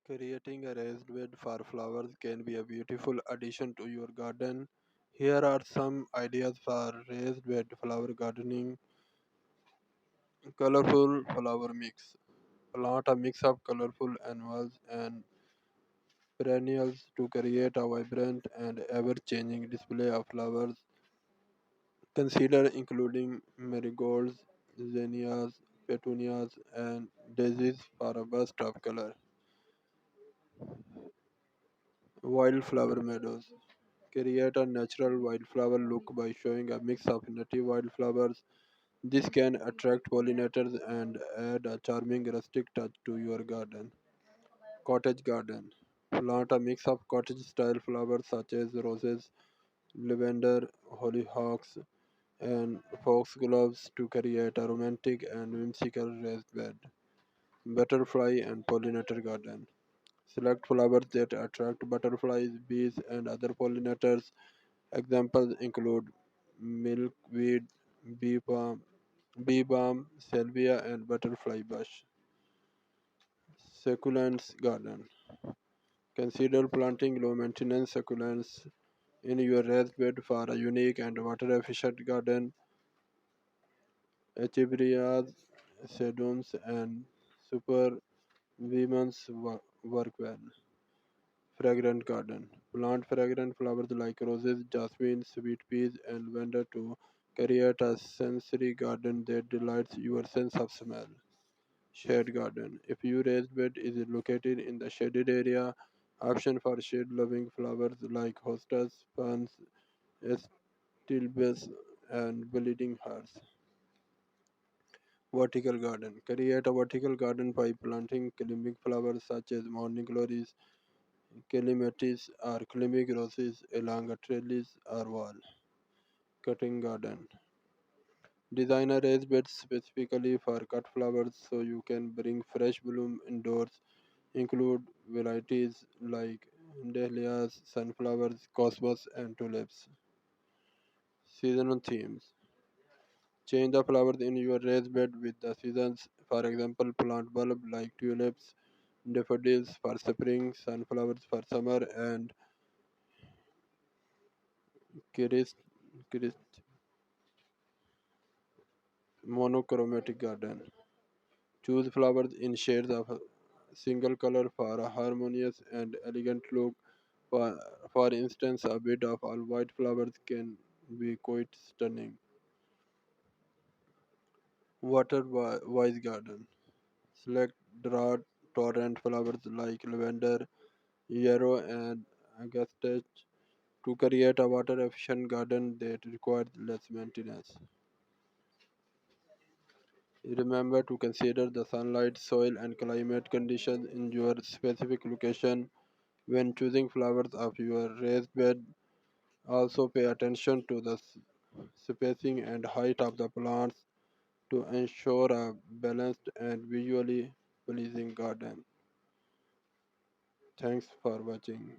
Creating a raised bed for flowers can be a beautiful addition to your garden. Here are some ideas for raised bed flower gardening. Colorful flower mix. Plant a mix of colorful annuals and perennials to create a vibrant and ever changing display of flowers. Consider including marigolds, zinnias, petunias, and daisies for a burst of color. Wildflower meadows. Create a natural wildflower look by showing a mix of native wildflowers. This can attract pollinators and add a charming rustic touch to your garden. Cottage garden. Plant a mix of cottage style flowers such as roses, lavender, hollyhocks, and foxgloves to create a romantic and whimsical raised bed. Butterfly and pollinator garden. Select flowers that attract butterflies, bees, and other pollinators. Examples include milkweed, bee balm, salvia, and butterfly bush. Succulents garden. Consider planting low maintenance succulents in your raised bed for a unique and water efficient garden. Echebrias, sedums, and super work well. Fragrant garden. Plant fragrant flowers like roses, jasmine, sweet peas, and lavender to create a sensory garden that delights your sense of smell. Shade garden. If your raised bed is located in the shaded area, option for shade-loving flowers like hostas, ferns, astilbes, and bleeding hearts. Vertical garden. Create a vertical garden by planting climbing flowers such as morning glories, clematis, or climbing roses along a trellis or wall. Cutting garden. Design a raised bed specifically for cut flowers so you can bring fresh bloom indoors. Include varieties like dahlias, sunflowers, cosmos, and tulips. Seasonal themes. Change the flowers in your raised bed with the seasons. For example, plant bulbs like tulips, daffodils for spring, sunflowers for summer, and Chris, Chris, monochromatic garden. Choose flowers in shades of a single color for a harmonious and elegant look. For instance, a bed of all white flowers can be quite stunning. Wise garden. Select drought tolerant flowers like lavender, yarrow, and agastache to create a water efficient garden that requires less maintenance. Remember to consider the sunlight, soil, and climate conditions in your specific location when choosing flowers of your raised bed. Also, pay attention to the spacing and height of the plants to ensure a balanced and visually pleasing garden. Thanks for watching.